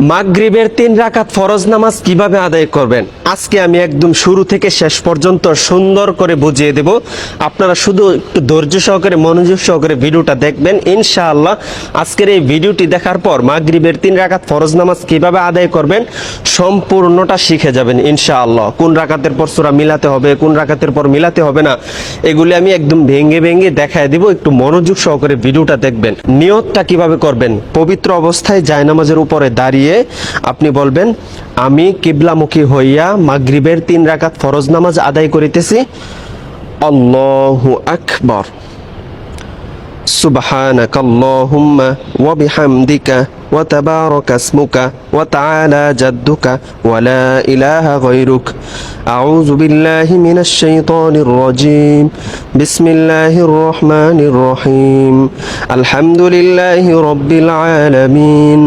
মাগরিবের 3 রাকাত ফরজ নামাজ কিভাবে আদায় করবেন আজকে আমি একদম শুরু থেকে শেষ পর্যন্ত সুন্দর করে বুঝিয়ে দেব। আপনারা শুধু একটু ধৈর্য সহকারে মনোযোগ সহকারে ভিডিওটা দেখবেন। ইনশাআল্লাহ আজকের এই ভিডিওটি দেখার পর মাগরিবের 3 রাকাত ফরজ নামাজ কিভাবে আদায় করবেন সম্পূর্ণটা শিখে যাবেন ইনশাআল্লাহ। কোন রাকাতের পর সূরা মিলাতে হবে, কোন রাকাতের পর মিলাতে হবে না, এগুলি আমি একদম ভেঙে ভেঙে দেখায় দেব। একটু মনোযোগ সহকারে ভিডিওটা দেখবেন। নিয়তটা কিভাবে করবেন, পবিত্র অবস্থায় জায়নামাজের উপরে দাঁড়িয়ে আপনি বলবেন, আমি কিবলামুখী হইয়া মাগরিবের 3 রাকাত ফরজ নামাজ আদায় করিতেছি। আল্লাহু আকবার। সুবহানাকাল্লাহুম্মা ওয়া বিহামদিকা ওয়া তাবারাকা ইসমুকা ওয়া তাআলা জাদ্দুকা ওয়া লা ইলাহা গায়রুক। আউযু বিল্লাহি মিনাশ শাইতানির রাজীম। বিসমিল্লাহির রহমানির রহিম। আলহামদুলিল্লাহি রাব্বিল আলামিন।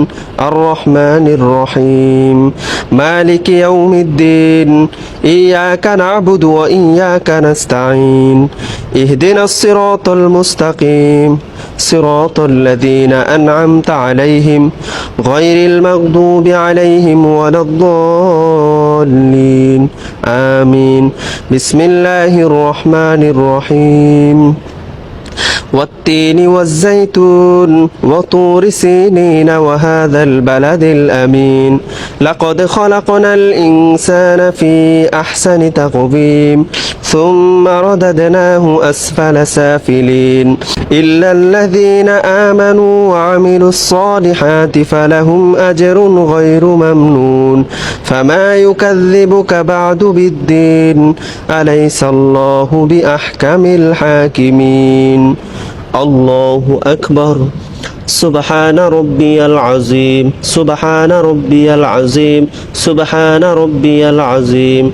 আর রহমানির রহিম। মালিকি ইয়াউমিদ্দিন। ইয়াকা না'বুদু ওয়া ইয়াকা নাস্তাঈন। ইহদিনাস সিরাতাল মুস্তাকিম। সিরাতাল লাযীনা আন'আমতা আলাইহিম গায়রিল মাগদুবি আলাইহিম ওয়ালাদ-দাল্লিন। আমিন। বিসমিল্লাহির রহমানির রহিম। والتين والزيتون وطور سينين وهذا البلد الأمين لقد خلقنا الإنسان في أحسن تقويم ثم رددناه أسفل سافلين إلا الذين آمنوا وعملوا الصالحات فلهم أجر غير ممنون فما يكذبك بعد بالدين أليس الله بأحكم الحاكمين الله أكبر سبحان ربي العظيم سبحان ربي العظيم سبحان ربي العظيم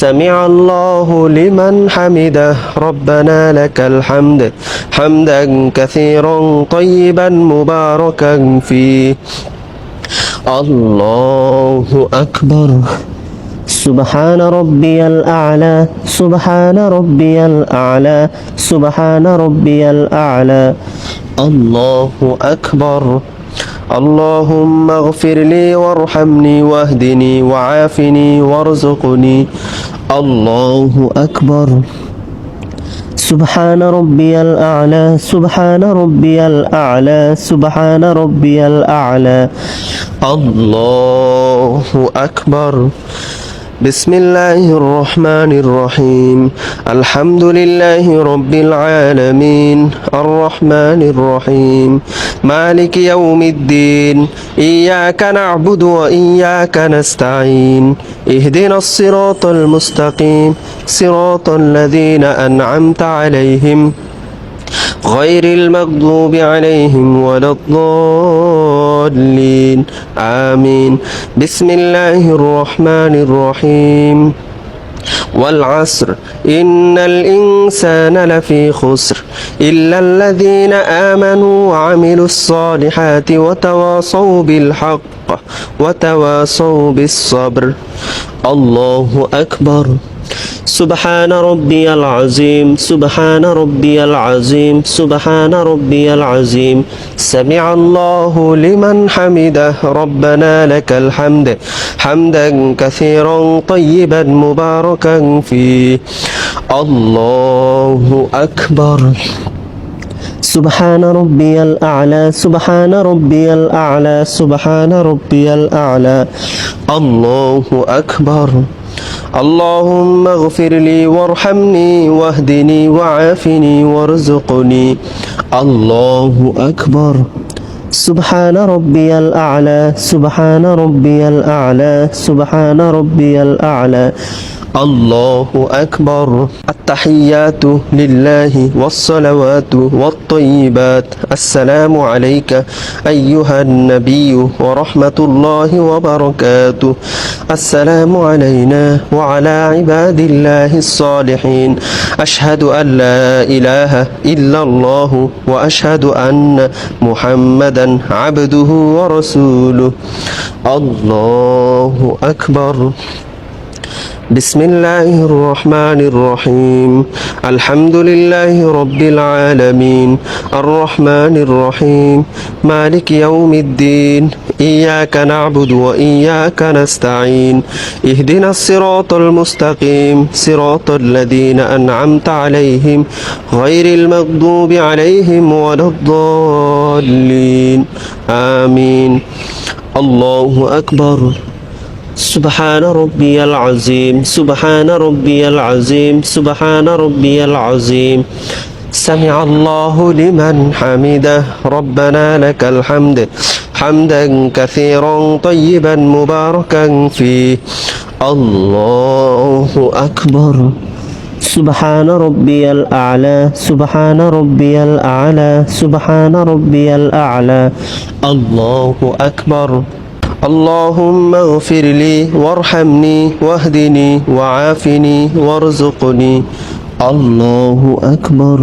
سمع الله لمن حمده ربنا لك الحمد حمدا كثيرا طيبا مباركا فيه الله أكبر سبحان ربي الأعلى سبحان ربي الأعلى سبحان ربي الأعلى الله أكبر اللهم اغفر لي وارحمني واهدني وعافني وارزقني الله أكبر سبحان ربي الأعلى سبحان ربي الأعلى سبحان ربي الأعلى الله أكبر بسم الله الرحمن الرحيم الحمد لله رب العالمين الرحمن الرحيم مالك يوم الدين إياك نعبد وإياك نستعين اهدنا الصراط المستقيم صراط الذين أنعمت عليهم غير المغضوب عليهم ولا الضالين آمين بسم الله الرحمن الرحيم والعصر إن الإنسان لفي خسر إلا الذين آمنوا وعملوا الصالحات وتواصوا بالحق وتواصوا بالصبر الله أكبر سبحان ربي العظيم سبحان ربي العظيم سبحان ربي العظيم سمع الله لمن حمده ربنا لك الحمد حمدا كثيرا طيبا مباركا فيه الله أكبر سبحان ربي الأعلى سبحان ربي الأعلى سبحان ربي الأعلى الله أكبر اللهم اغفر لي وارحمني واهدني وعافني وارزقني الله أكبر سبحان ربي الأعلى سبحان ربي الأعلى سبحان ربي الأعلى الله أكبر التحيات لله والصلوات والطيبات السلام عليك أيها النبي ورحمة الله وبركاته السلام علينا وعلى عباد الله الصالحين أشهد أن لا إله إلا الله وأشهد أن محمدا عبده ورسوله الله أكبر بسم الله الرحمن الرحيم الحمد لله رب العالمين الرحمن الرحيم مالك يوم الدين إياك نعبد وإياك نستعين اهدنا الصراط المستقيم صراط الذين أنعمت عليهم غير المغضوب عليهم ولا الضالين آمين الله أكبر سبحان ربي العظيم سبحان ربي العظيم سبحان ربي العظيم سمع الله لمن حمده ربنا لك الحمد حمدا كثيرا طيبا مباركا فيه الله أكبر سبحان ربي الأعلى سبحان ربي الأعلى سبحان ربي الأعلى الله أكبر اللهم اغفر لي وارحمني واهدني وعافني وارزقني الله أكبر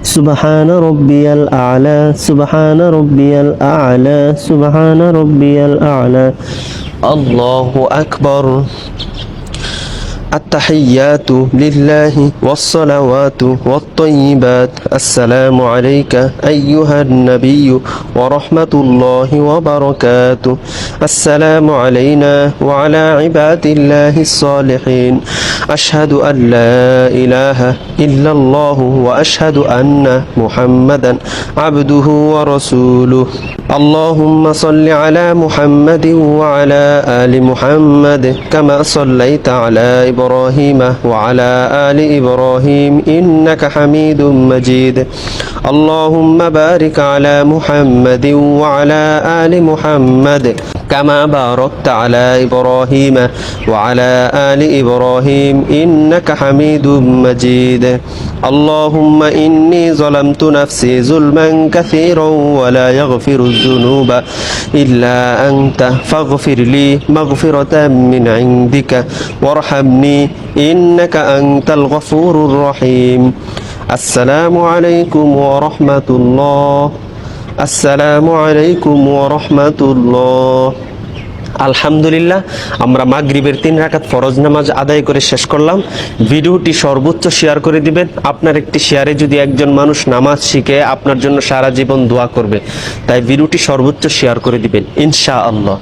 سبحان ربي الأعلى سبحان ربي الأعلى سبحان ربي الأعلى الله أكبر التحيات لله والصلوات والطيبات السلام عليك أيها النبي ورحمة الله وبركاته السلام علينا وعلى عباد الله الصالحين أشهد أن لا إله إلا الله وأشهد أن محمدا عبده ورسوله اللهم صل على محمد وعلى آل محمد كما صليت على إبراهيم وعلى آل إبراهيم إنك حميد مجيد اللهم بارك على محمد وعلى آل محمد كما باركت على إبراهيم وعلى آل إبراهيم إنك حميد مجيد اللهم إني ظلمت نفسي ظلما كثيرا ولا يغفر الذنوب إلا أنت فاغفر لي مغفرة من عندك وارحمني إنك أنت الغفور الرحيم السلام عليكم ورحمة الله আসসালামু আলাইকুম ওয়া রাহমাতুল্লাহ। আলহামদুলিল্লাহ, আমরা মাগরিবের 3 রাকাত ফরজ নামাজ আদায় করে শেষ করলাম। ভিডিওটি সর্বোচ্চ শেয়ার করে দিবেন। আপনার একটি শেয়ারে যদি একজন মানুষ নামাজ শিখে আপনার জন্য সারা জীবন দোয়া করবে, তাই ভিডিওটি সর্বোচ্চ শেয়ার করে দিবেন ইনশাআল্লাহ।